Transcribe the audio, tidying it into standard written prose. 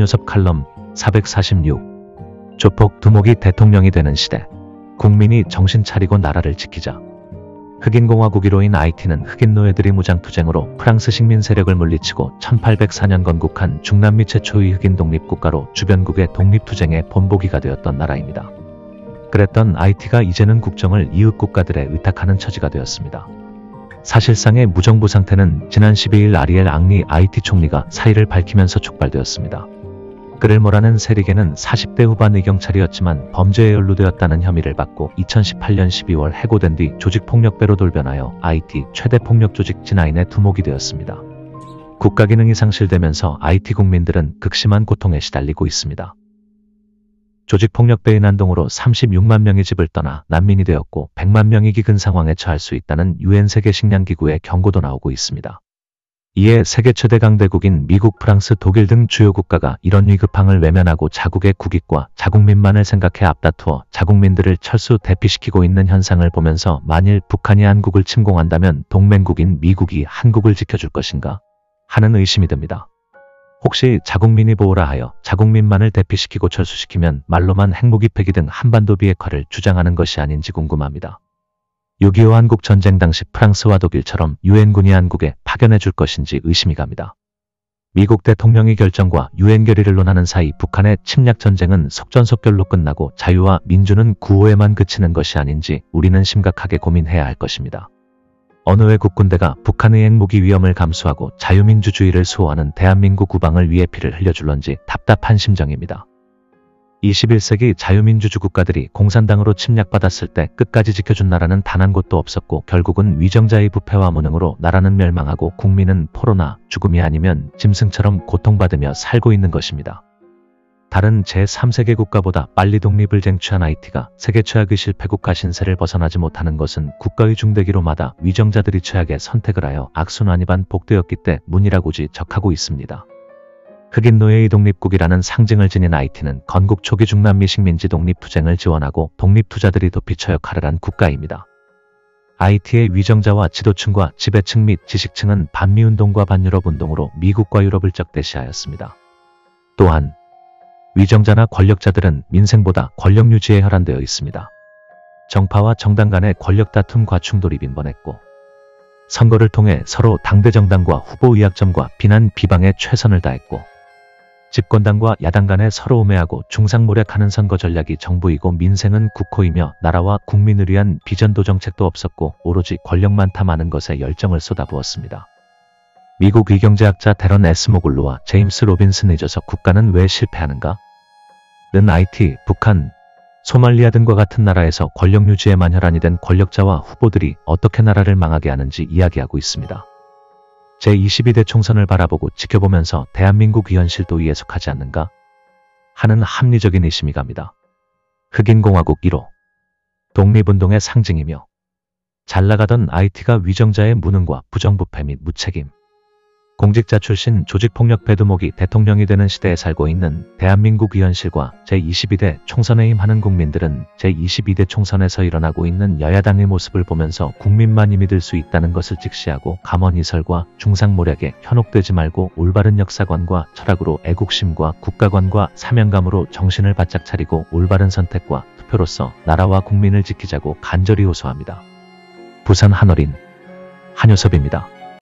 한효섭 칼럼 446 조폭 두목이 대통령이 되는 시대. 국민이 정신 차리고 나라를 지키자. 흑인공화국 1호인 하이티는 흑인 노예들이 무장투쟁으로 프랑스 식민 세력을 물리치고 1804년 건국한 중남미 최초의 흑인 독립국가로 주변국의 독립투쟁의 본보기가 되었던 나라입니다. 그랬던 하이티가 이제는 국정을 이웃 국가들에 의탁하는 처지가 되었습니다. 사실상의 무정부 상태는 지난 12일 아리엘 앙리 하이티 총리가 사의를 밝히면서 촉발되었습니다. 그를 몰아낸 세리게는 40대 후반 의경찰이었지만 범죄에 연루되었다는 혐의를 받고 2018년 12월 해고된 뒤 조직폭력배로 돌변하여 하이티 최대 폭력조직 G9의 두목이 되었습니다. 국가 기능이 상실되면서 하이티 국민들은 극심한 고통에 시달리고 있습니다. 조직폭력배의 난동으로 36만 명이 집을 떠나 난민이 되었고 100만 명이 기근 상황에 처할 수 있다는 UN 세계식량기구의 경고도 나오고 있습니다. 이에 세계 최대 강대국인 미국, 프랑스, 독일 등 주요 국가가 이런 위급항을 외면하고 자국의 국익과 자국민만을 생각해 앞다투어 자국민들을 철수 대피시키고 있는 현상을 보면서 만일 북한이 한국을 침공한다면 동맹국인 미국이 한국을 지켜줄 것인가 하는 의심이 듭니다. 혹시 자국민이 보호라 하여 자국민만을 대피시키고 철수시키면 말로만 핵무기 폐기 등 한반도 비핵화를 주장하는 것이 아닌지 궁금합니다. 6.25 한국 전쟁 당시 프랑스와 독일처럼 유엔군이 한국에 파견해 줄 것인지 의심이 갑니다. 미국 대통령의 결정과 유엔 결의를 논하는 사이 북한의 침략 전쟁은 속전속결로 끝나고 자유와 민주는 구호에만 그치는 것이 아닌지 우리는 심각하게 고민해야 할 것입니다. 어느 외국 군대가 북한의 핵무기 위험을 감수하고 자유민주주의를 수호하는 대한민국 우방을 위해 피를 흘려줄런지 답답한 심정입니다. 21세기 자유민주주 국가들이 공산당으로 침략받았을 때 끝까지 지켜준 나라는 단 한 곳도 없었고 결국은 위정자의 부패와 무능으로 나라는 멸망하고 국민은 포로나 죽음이 아니면 짐승처럼 고통받으며 살고 있는 것입니다. 다른 제3세계 국가보다 빨리 독립을 쟁취한 하이티가 세계 최악의 실패국가 신세를 벗어나지 못하는 것은 국가의 중대기로마다 위정자들이 최악의 선택을 하여 악순환이 반복되었기 때문이라고지 적하고 있습니다. 흑인 노예의 독립국이라는 상징을 지닌 하이티는 건국 초기 중남미 식민지 독립투쟁을 지원하고 독립투자들이 도피처 역할을 한 국가입니다. 하이티의 위정자와 지도층과 지배층 및 지식층은 반미운동과 반유럽운동으로 미국과 유럽을 적대시하였습니다. 또한 위정자나 권력자들은 민생보다 권력 유지에 혈안되어 있습니다. 정파와 정당 간의 권력 다툼과 충돌이 빈번했고 선거를 통해 서로 당대 정당과 후보 의약점과 비난 비방에 최선을 다했고 집권당과 야당 간에 서로 우매하고 중상모략하는 선거 전략이 정부이고 민생은 국호이며 나라와 국민을 위한 비전도 정책도 없었고 오로지 권력만 탐하는 것에 열정을 쏟아부었습니다. 미국 위경제학자 데런 S. 모글로와 제임스 로빈슨의 저서 국가는 왜 실패하는가? 는 하이티, 북한, 소말리아 등과 같은 나라에서 권력 유지에만 혈안이 된 권력자와 후보들이 어떻게 나라를 망하게 하는지 이야기하고 있습니다. 제22대 총선을 바라보고 지켜보면서 대한민국 이 현실도 이해 속하지 않는가? 하는 합리적인 의심이 갑니다. 흑인공화국 1호 독립운동의 상징이며 잘나가던 하이티가 위정자의 무능과 부정부패 및 무책임 공직자 출신 조직폭력배 두목이 대통령이 되는 시대에 살고 있는 대한민국 이 현실과 제22대 총선에 임하는 국민들은 제22대 총선에서 일어나고 있는 여야당의 모습을 보면서 국민만 힘이 들 수 있다는 것을 직시하고 감언이설과 중상모략에 현혹되지 말고 올바른 역사관과 철학으로 애국심과 국가관과 사명감으로 정신을 바짝 차리고 올바른 선택과 투표로서 나라와 국민을 지키자고 간절히 호소합니다. 부산 한어린 한효섭입니다.